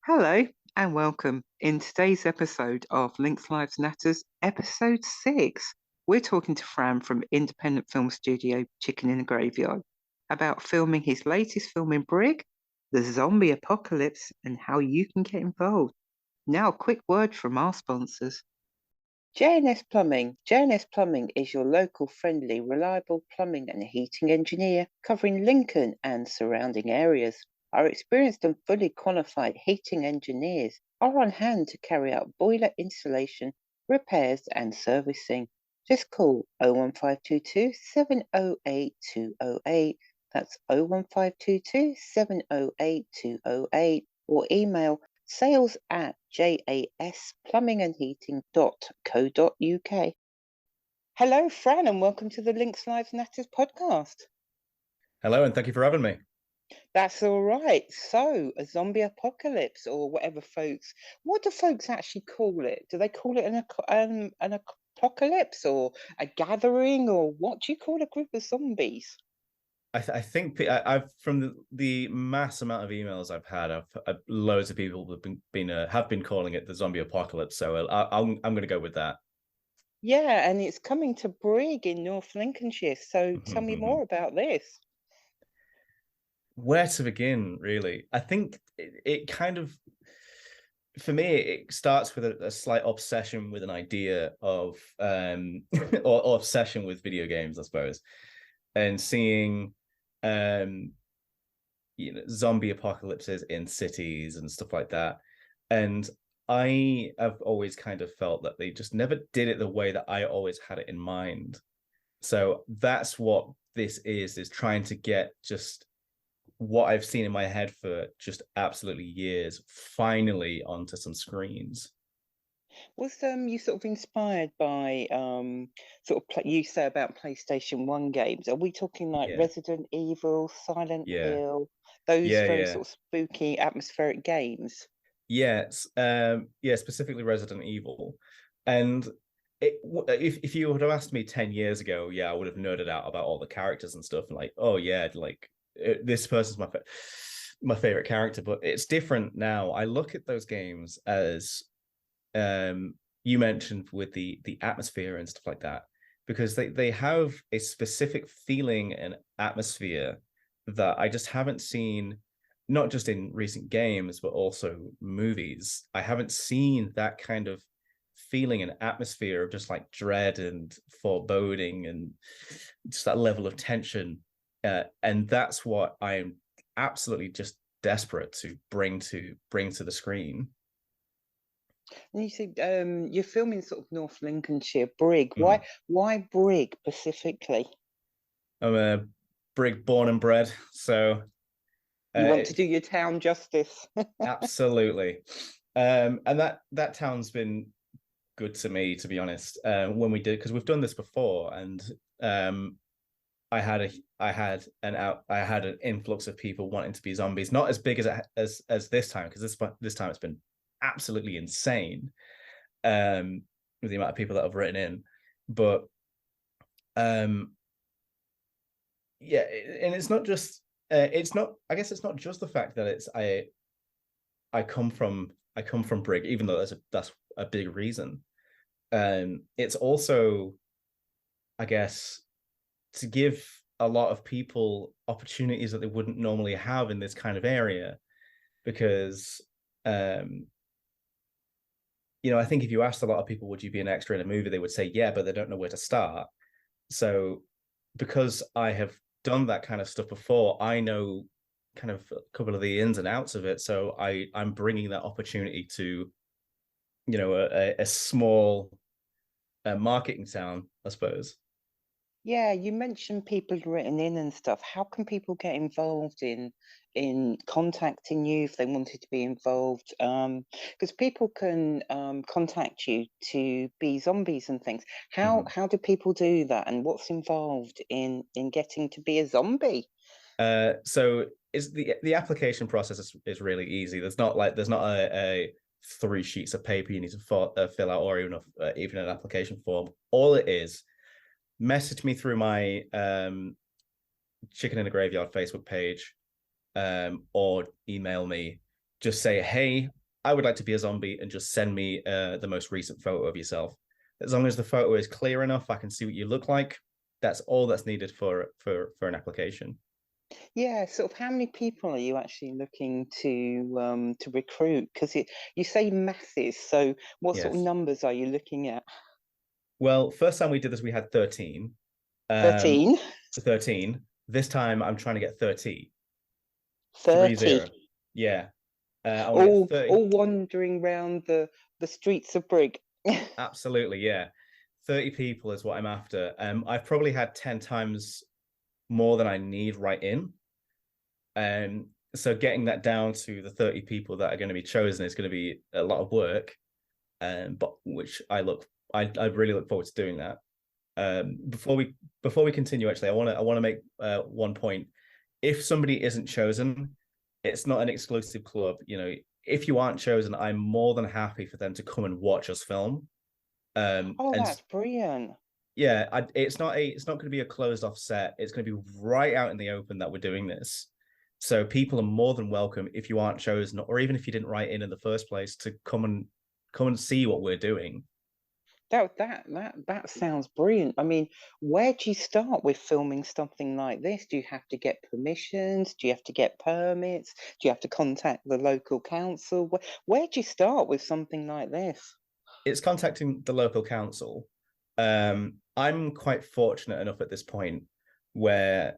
Hello and welcome. In today's episode of Links Lives Natters, episode 6, we're talking to Fran from independent film studio Chicken in the Graveyard about filming his latest film in Brig, the zombie apocalypse, and how you can get involved. Now, a quick word from our sponsors. J&S Plumbing. J&S Plumbing is your local, friendly, reliable plumbing and heating engineer covering Lincoln and surrounding areas. Our experienced and fully qualified heating engineers are on hand to carry out boiler installation, repairs and servicing. Just call 01522 708 208. That's 01522 708 208 or email sales@jasplumbingandheating.co.uk. Hello, Fran, and welcome to the Links Lives Natters podcast. Hello, and thank you for having me. That's all right. So, a zombie apocalypse, or whatever, folks. What do folks actually call it? Do they call it an apocalypse, or a gathering, or what do you call a group of zombies? I think I've from the mass amount of emails I've had, loads of people have been calling it the zombie apocalypse. So I'm going to go with that. Yeah, and it's coming to Brig in North Lincolnshire. So, tell me more about this. Where to begin, really? I think it kind of, for me, it starts with a slight obsession with an idea of or obsession with video games, I suppose, and seeing zombie apocalypses in cities and stuff like that. And I have always kind of felt that they just never did it the way that I always had it in mind. So that's what this is trying to get just what I've seen in my head for just absolutely years finally onto some screens. Was you sort of inspired by you say about PlayStation 1 games? Are we talking like Yeah, Resident Evil, Silent yeah, Hill, those yeah, very yeah. sort of spooky atmospheric games? Yes, yeah, specifically Resident Evil. And if you would have asked me 10 years ago, yeah, I would have nerded out about all the characters and stuff, and like, oh yeah, like this person's my favorite character. But it's different now. I look at those games as you mentioned with the atmosphere and stuff like that, because they have a specific feeling and atmosphere that I just haven't seen, not just in recent games, but also movies. I haven't seen that kind of feeling and atmosphere of just like dread and foreboding and just that level of tension. And that's what I am absolutely just desperate to bring to the screen. And you see, you're filming sort of North Lincolnshire, Brig. Mm. Why Brig specifically? I'm a Brig born and bred, so You want to do your town justice. absolutely. And that town's been good to me, to be honest. When we did, because we've done this before, and I had an influx of people wanting to be zombies, not as big as this time, because this time it's been absolutely insane, with the amount of people that have written in. But yeah, and it's not just it's not, I guess it's not just the fact that I come from Brig, even though that's a big reason. It's also, I guess, to give a lot of people opportunities that they wouldn't normally have in this kind of area, because I think if you asked a lot of people, would you be an extra in a movie, they would say yeah, but they don't know where to start. So because I have done that kind of stuff before, I know kind of a couple of the ins and outs of it. So I'm bringing that opportunity to a small marketing town, I suppose. Yeah, you mentioned people written in and stuff. How can people get involved in contacting you if they wanted to be involved? Because people can contact you to be zombies and things. How do people do that, and what's involved in getting to be a zombie? So is the application process is really easy. There's not a 3 sheets of paper you need to fill out, or even an application form. All it is, message me through my Chicken in the Graveyard Facebook page, or email me just say, hey, I would like to be a zombie, and just send me the most recent photo of yourself. As long as the photo is clear enough, I can see what you look like. That's all that's needed for an application. Yeah, sort of how many people are you actually looking to recruit? Because you say masses, so what sort of Yes. numbers are you looking at? Well, first time we did this, we had 13. Um, 13? 13. This time I'm trying to get 30. 30. 30. Yeah. I want to get All 30. all wandering round the streets of Brig. Absolutely, yeah. 30 people is what I'm after. I've probably had 10 times more than I need right in. So getting that down to the 30 people that are going to be chosen is going to be a lot of work. But which I really look forward to doing that. Before we continue, actually, I want to make one point. If somebody isn't chosen, it's not an exclusive club. You know, if you aren't chosen, I'm more than happy for them to come and watch us film. Oh, And that's brilliant. yeah, it's not going to be a closed off set. It's going to be right out in the open that we're doing this. So people are more than welcome if you aren't chosen, or even if you didn't write in the first place, to come and see what we're doing. That sounds brilliant. I mean, where do you start with filming something like this? Do you have to get permissions? Do you have to get permits? Do you have to contact the local council? Where do you start with something like this? It's contacting the local council. I'm quite fortunate enough at this point where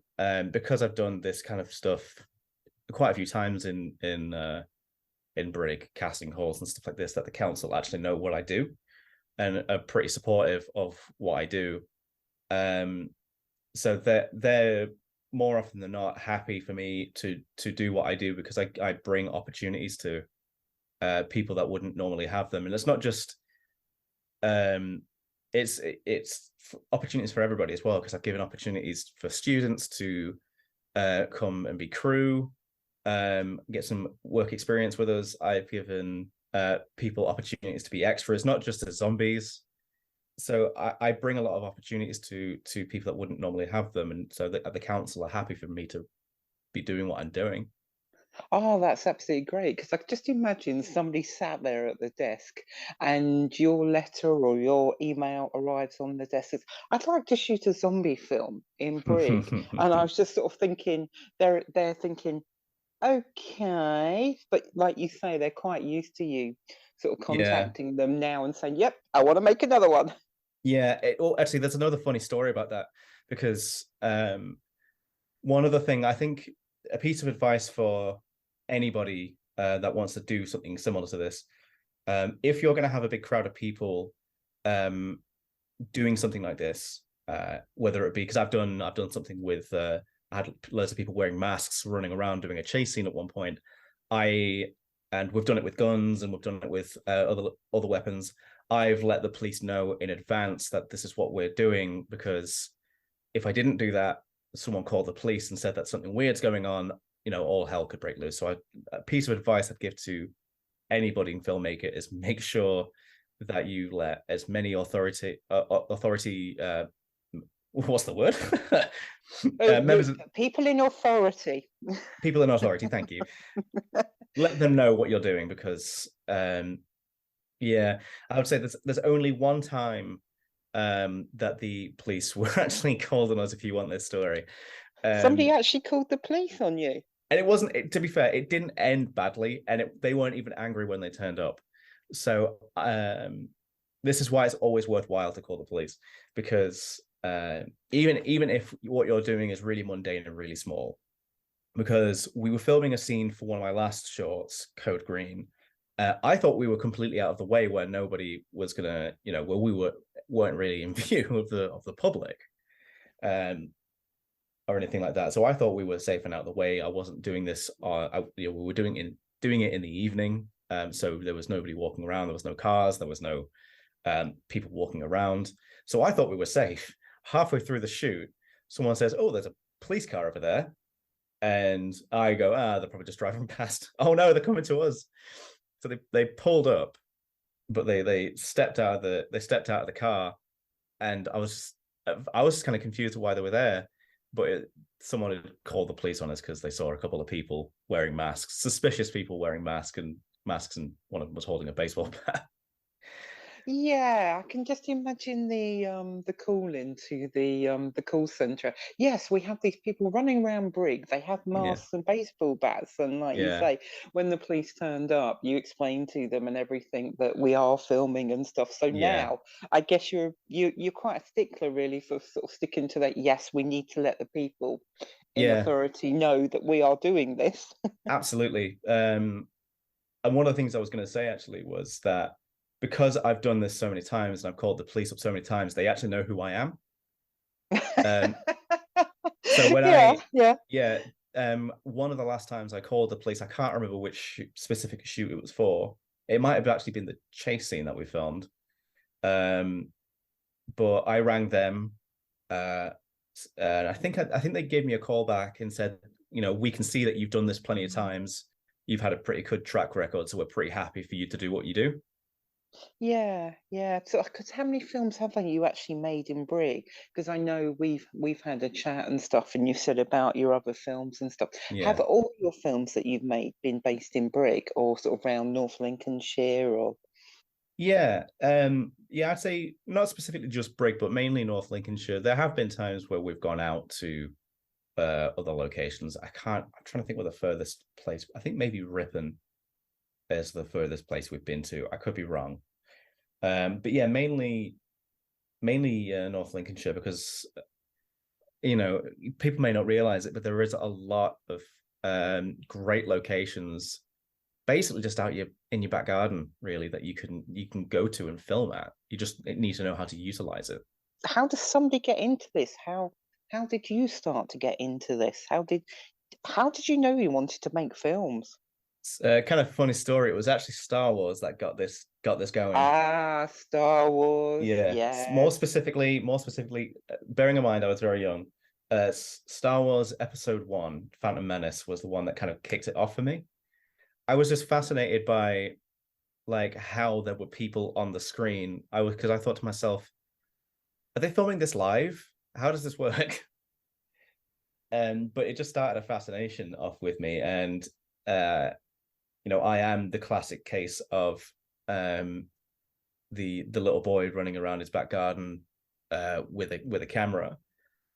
because I've done this kind of stuff quite a few times in Brig casting halls and stuff like this, that the council actually know what I do and are pretty supportive of what I do. Um, so they're more often than not happy for me to do what I do, because I bring opportunities to people that wouldn't normally have them, and it's not just um it's opportunities for everybody as well, because I've given opportunities for students to come and be crew, get some work experience with us. I've given people opportunities to be extras, not just as zombies. So I bring a lot of opportunities to people that wouldn't normally have them, and so the council are happy for me to be doing what I'm doing. Oh, that's absolutely great. Because I could just imagine somebody sat there at the desk and your letter or your email arrives on the desk. Says, I'd like to shoot a zombie film in Brig. And I was just sort of thinking, they're thinking, okay. But like you say, they're quite used to you sort of Yeah, contacting them now and saying, yep, I want to make another one. yeah. Actually, there's another funny story about that, because one other thing, I think, a piece of advice for anybody that wants to do something similar to this, if you're going to have a big crowd of people um, doing something like this, whether it be, because I've done something with I had loads of people wearing masks running around doing a chase scene at one point. I and we've done it with guns, and we've done it with other weapons. I've let the police know in advance that this is what we're doing, because if I didn't do that, someone called the police and said that something weird's going on, all hell could break loose. So a piece of advice I'd give to anybody in filmmaker is make sure that you let as many authority what's the word members of People in authority. people in authority, thank you, let them know what you're doing, because yeah, I would say there's only one time that the police were actually called on us, if you want this story. Somebody um actually called the police on you. and it wasn't, to be fair, it didn't end badly, and they weren't even angry when they turned up. So this is why it's always worthwhile to call the police, because even if what you're doing is really mundane and really small, because we were filming a scene for one of my last shorts, Code Green. I thought we were completely out of the way, where nobody was gonna, where weren't really in view of the public. Um, or anything like that. So I thought we were safe and out of the way. I wasn't doing this. We were doing it in the evening. So there was nobody walking around. There was no cars. There was no people walking around. So I thought we were safe. Halfway through the shoot, someone says, "Oh, there's a police car over there," and I go, they're probably just driving past. Oh no, they're coming to us. So they pulled up, but they stepped out of the car, and I was just kind of confused why they were there. but someone had called the police on us because they saw a couple of people wearing masks, suspicious people wearing masks, and one of them was holding a baseball bat. Yeah, I can just imagine the call into the call center. Yes, we have these people running around Brig. They have Yeah, masks and baseball bats, and like you yeah, say, when the police turned up, you explained to them and everything that we are filming and stuff. So yeah, now, I guess you're quite a stickler, really, for sort of sticking to that. Yes, we need to let the people in yeah, authority know that we are doing this. absolutely. And one of the things I was going to say actually was that because I've done this so many times and I've called the police up so many times, they actually know who I am. Um, so when Yeah, yeah. yeah, one of the last times I called the police, I can't remember which specific shoot it was for. It might have actually been the chase scene that we filmed. Um, but I rang them. Uh, I think they gave me a call back and said, we can see that you've done this plenty of times. You've had a pretty good track record, so we're pretty happy for you to do what you do. Yeah, yeah. So, because how many films have you actually made in Brig? Because I know we've had a chat and stuff, and you said about your other films and stuff. Have Yeah. all your films that you've made been based in Brig, or sort of around North Lincolnshire, or Yeah, I'd say not specifically just Brig, but mainly North Lincolnshire. There have been times where we've gone out to other locations. I'm trying to think where the furthest place. I think maybe Ripon is the furthest place we've been to. I could be wrong. But yeah, mainly North Lincolnshire because people may not realize it, but there is a lot of great locations basically just out in your back garden, really, that you can go to and film at. You just need to know how to utilize it. how does somebody get into this? How did you start to get into this? How did you know you wanted to make films? It's a kind of funny story. It was actually Star Wars that got this going. Ah, Star Wars. Yeah, Yes. more specifically, bearing in mind I was very young. Star Wars Episode One, Phantom Menace, was the one that kind of kicked it off for me. I was just fascinated by like how there were people on the screen. Because I thought to myself, are they filming this live? How does this work? But it just started a fascination off with me, and uh, I am the classic case of the little boy running around his back garden with a camera,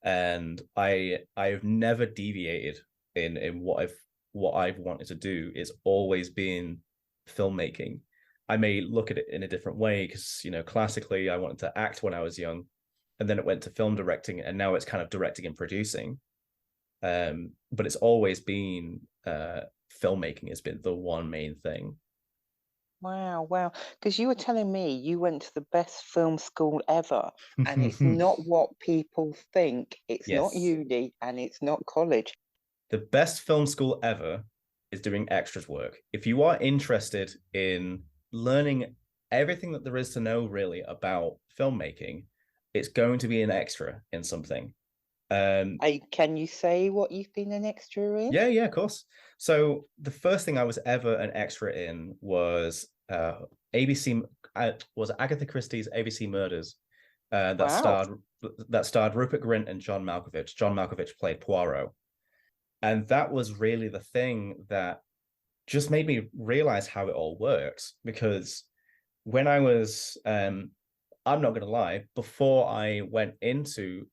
and I've never deviated in what I've wanted to do. It's always been filmmaking. I may look at it in a different way because classically I wanted to act when I was young, and then it went to film directing, and now it's kind of directing and producing. But it's always been filmmaking has been the one main thing. Wow, wow. Because you were telling me you went to the best film school ever, and it's not what people think. It's not Yes, uni and it's not college. the best film school ever is doing extras work. If you are interested in learning everything that there is to know really about filmmaking, it's going to be an extra in something. Can you say what you've been an extra in? Yeah, yeah, of course. So the first thing I was ever an extra in was ABC was Agatha Christie's ABC Murders that Wow. starred Rupert Grint and John Malkovich. John Malkovich played Poirot, and that was really the thing that just made me realize how it all works. Because when I was, I'm not going to lie, before I went into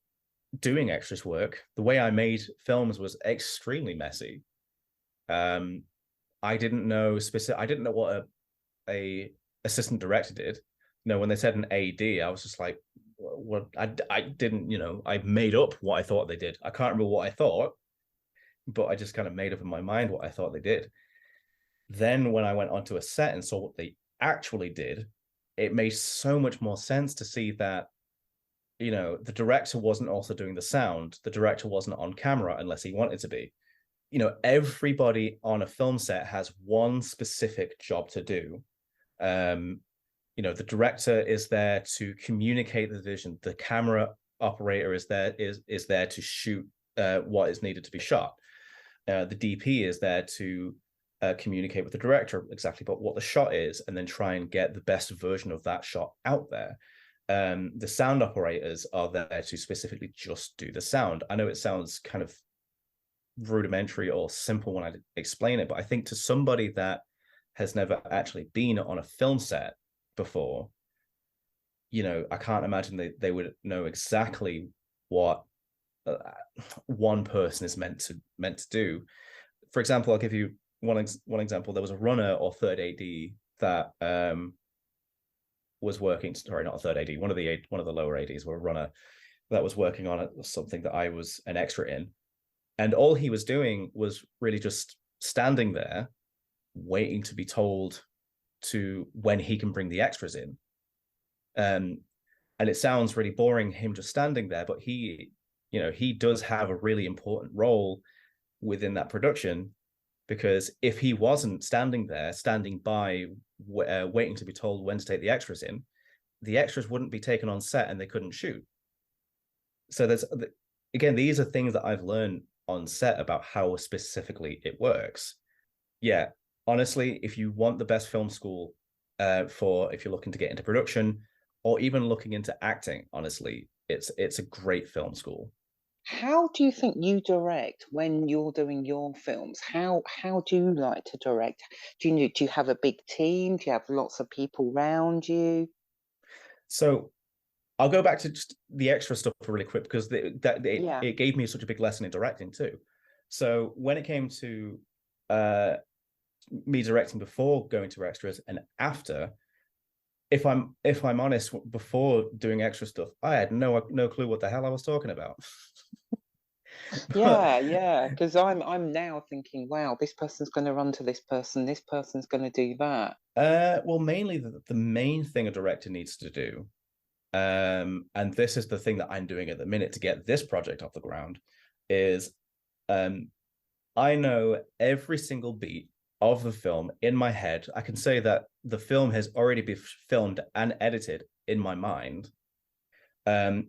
doing extras work, the way I made films was extremely messy. Um, I didn't know specific. I didn't know what a assistant director did. When they said an AD, I was just like, "What?" I didn't. I made up what I thought they did. I can't remember what I thought, but I just kind of made up in my mind what I thought they did. Then when I went onto a set and saw what they actually did, it made so much more sense to see that the director wasn't also doing the sound. The director wasn't on camera unless he wanted to be. Everybody on a film set has one specific job to do. The director is there to communicate the vision. The camera operator is there to shoot what is needed to be shot. The DP is there to communicate with the director exactly about what the shot is, and then try and get the best version of that shot out there. The sound operators are there to specifically just do the sound. I know it sounds kind of rudimentary or simple when I explain it, but I think to somebody that has never actually been on a film set before, I can't imagine they would know exactly what one person is meant to do. For example, I'll give you one example. There was a runner or third AD that was working. Sorry, not a third AD. One of the lower ADs were a runner that was working on something that I was an extra in, and all he was doing was really just standing there, waiting to be told to when he can bring the extras in. And it sounds really boring, him just standing there, but he does have a really important role within that production, because if he wasn't standing there, standing by, waiting to be told when to take the extras in, the extras wouldn't be taken on set and they couldn't shoot. So again, these are things that I've learned on set about how specifically it works. Yeah, honestly, if you want the best film school if you're looking to get into production or even looking into acting, honestly, it's a great film school. How do you think you direct when you're doing your films? How do you like to direct? Do you have a big team? Do you have lots of people around you? So I'll go back to just the extra stuff really quick, because Yeah. it gave me such a big lesson in directing too. So when it came to uh, me directing before going to extras and after, if I'm honest, before doing extra stuff, I had no clue what the hell I was talking about. But Yeah, yeah. Because I'm now thinking, wow, this person's going to run to this person's going to do that. well, mainly the main thing a director needs to do, and this is the thing that I'm doing at the minute to get this project off the ground, is um, I know every single beat of the film in my head. I can say that the film has already been filmed and edited in my mind. Um,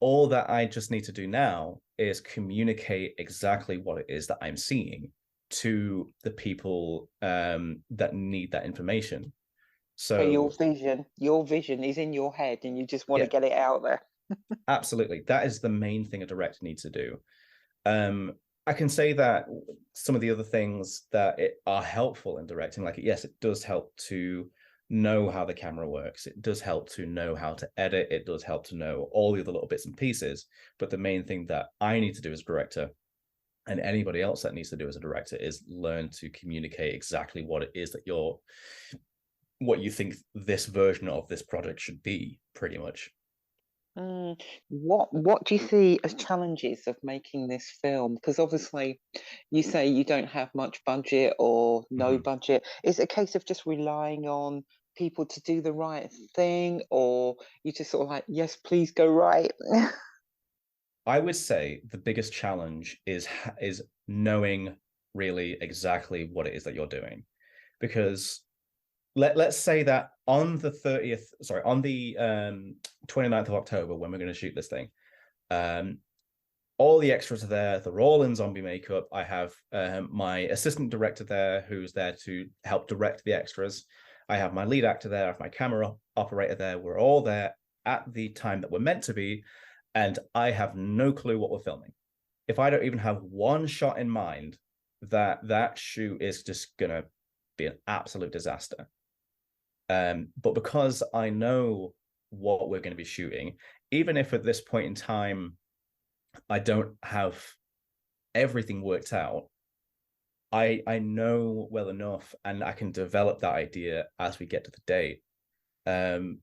all that I just need to do now is communicate exactly what it is that I'm seeing to the people that need that information. So So your vision is in your head, and you just want to yeah, get it out there. absolutely. That is the main thing a director needs to do. Um, I can say that some of the other things that are helpful in directing, like yes, it does help to know how the camera works. It does help to know how to edit. It does help to know all the other little bits and pieces. But the main thing that I need to do as a director, and anybody else that needs to do as a director, is learn to communicate exactly what it is that what you think this version of this project should be, pretty much. What do you see as challenges of making this film? Because obviously, you say you don't have much budget or no Mm-hmm. budget. Is it a case of just relying on people to do the right thing, or you just sort of like, yes, please go right? I would say the biggest challenge is knowing really exactly what it is that you're doing, because let's say that on the 30th, sorry, on the 29th of October, when we're going to shoot this thing, um, all the extras are there. They're all in zombie makeup. I have my assistant director there who's there to help direct the extras. I have my lead actor there. I have my camera operator there. We're all there at the time that we're meant to be, and I have no clue what we're filming. If I don't even have one shot in mind, that shoot is just gonna be an absolute disaster. But because I know what we're going to be shooting, even if at this point in time I don't have everything worked out, I know well enough, and I can develop that idea as we get to the date. Um,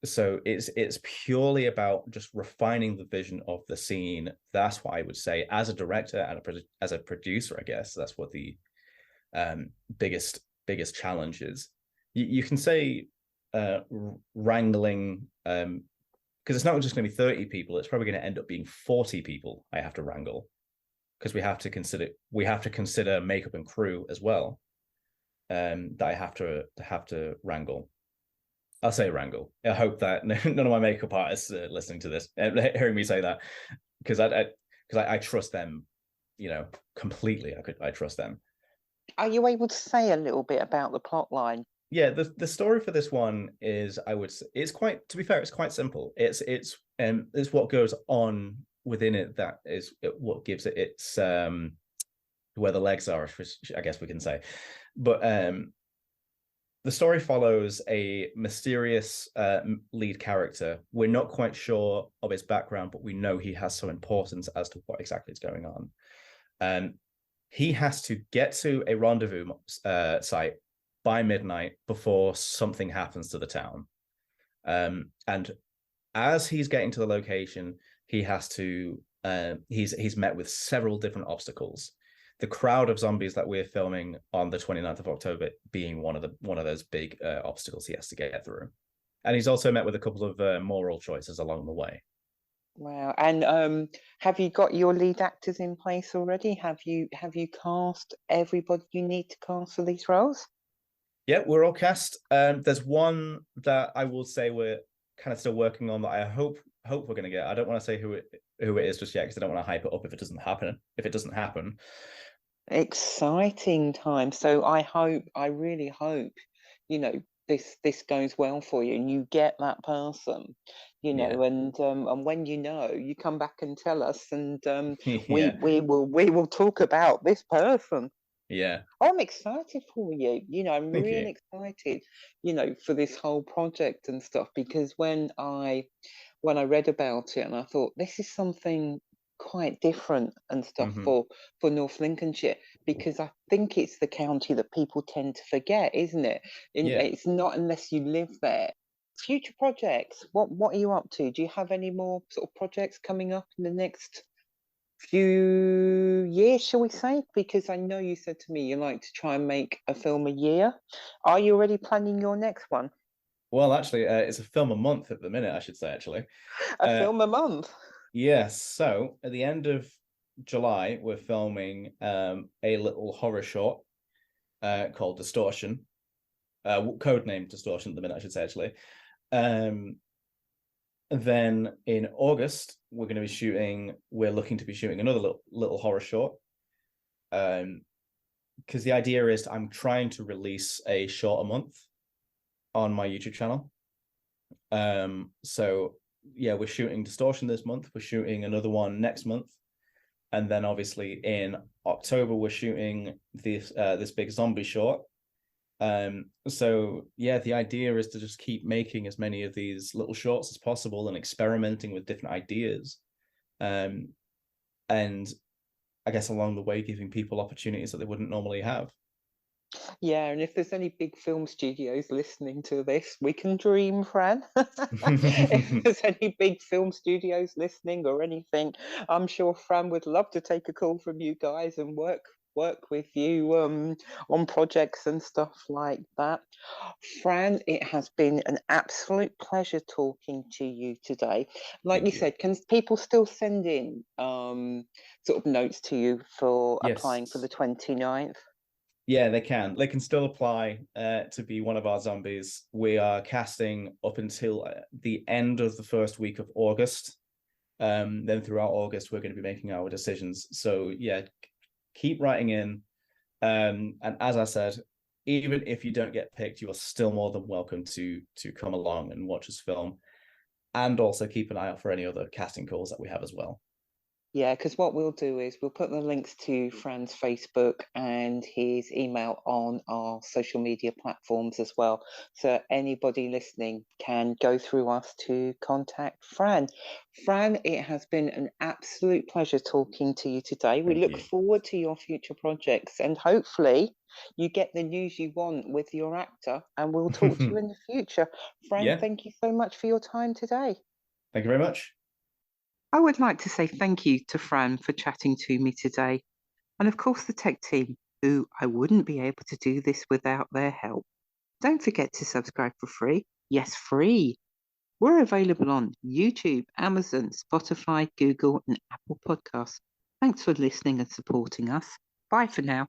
so it's purely about just refining the vision of the scene. That's what I would say as a director and as a producer. I guess that's what the biggest challenge is. You can say wrangling, because it's not just going to be 30 people. It's probably going to end up being 40 people I have to wrangle, because we have to consider makeup and crew as well. That I have to wrangle. I'll say wrangle. I hope that none of my makeup artists listening to this hearing me say that, because I trust them, completely. I trust them. Are you able to say a little bit about the plot line? Yeah, the story for this one is, I would say, it's quite, to be fair, it's quite simple. It's what goes on within it that is what gives it its where the legs are, I guess we can say. But the story follows a mysterious lead character. We're not quite sure of his background, but we know he has some importance as to what exactly is going on. He has to get to a rendezvous site by midnight before something happens to the town. And as he's getting to the location, he has to he's met with several different obstacles. The crowd of zombies that we're filming on the 29th of October being one of those big obstacles he has to get through. And he's also met with a couple of moral choices along the way. Wow. And have you got your lead actors in place already? Have you cast everybody you need to cast for these roles? Yeah, we're all cast. There's one that I will say we're kind of still working on that I hope we're going to get. I don't want to say who it is just yet because I don't want to hype it up if it doesn't happen. Exciting time. So I really hope, this goes well for you and you get that person, Yeah. and when you come back and tell us, and we Yeah. will talk about this person. Yeah. Oh, I'm excited for you. I'm Thank you. really excited, for this whole project and stuff, because when I read about it, and I thought this is something quite different and stuff Mm-hmm. for North Lincolnshire, because I think it's the county that people tend to forget, isn't it? Yeah. It's not unless you live there. Future projects, what are you up to? Do you have any more sort of projects coming up in the next few years, shall we say? Because I know you said to me you like to try and make a film a year. Are you already planning your next one? Well, actually, it's a film a month at the minute, I should say, actually. A Uh, film a month? yes. So at the end of July, we're filming a little horror short called Distortion. Code name Distortion at the minute, I should say, actually. Then in August, we're looking to be shooting another little horror short. Because the idea is I'm trying to release a short a month on my YouTube channel. So yeah, we're shooting Distortion this month. We're shooting another one next month. And then obviously in October, we're shooting this big zombie short. So yeah, the idea is to just keep making as many of these little shorts as possible and experimenting with different ideas. And I guess along the way, giving people opportunities that they wouldn't normally have. Yeah, and if there's any big film studios listening to this, we can dream, Fran. If there's any big film studios listening or anything, I'm sure Fran would love to take a call from you guys and work with you on projects and stuff like that. Fran, it has been an absolute pleasure talking to you today. Like you Thank you. said, can people still send in sort of notes to you for applying for the Yes. 29th? Yeah, they can. They can still apply to be one of our zombies. We are casting up until the end of the first week of August. Then throughout August, we're going to be making our decisions. So yeah, keep writing in. And as I said, even if you don't get picked, you are still more than welcome to come along and watch us film, and also keep an eye out for any other casting calls that we have as well. Yeah, because what we'll do is we'll put the links to Fran's Facebook and his email on our social media platforms as well. So anybody listening can go through us to contact Fran. Fran, it has been an absolute pleasure talking to you today. We Thank look you. forward to your future projects, and hopefully you get the news you want with your actor, and we'll talk to you in the future. Fran, Yeah, thank you so much for your time today. thank you very much. I would like to say thank you to Fran for chatting to me today, and of course the tech team, who I wouldn't be able to do this without their help. Don't forget to subscribe for free. Yes, free. We're available on YouTube, Amazon, Spotify, Google, and Apple Podcasts. Thanks for listening and supporting us. Bye for now.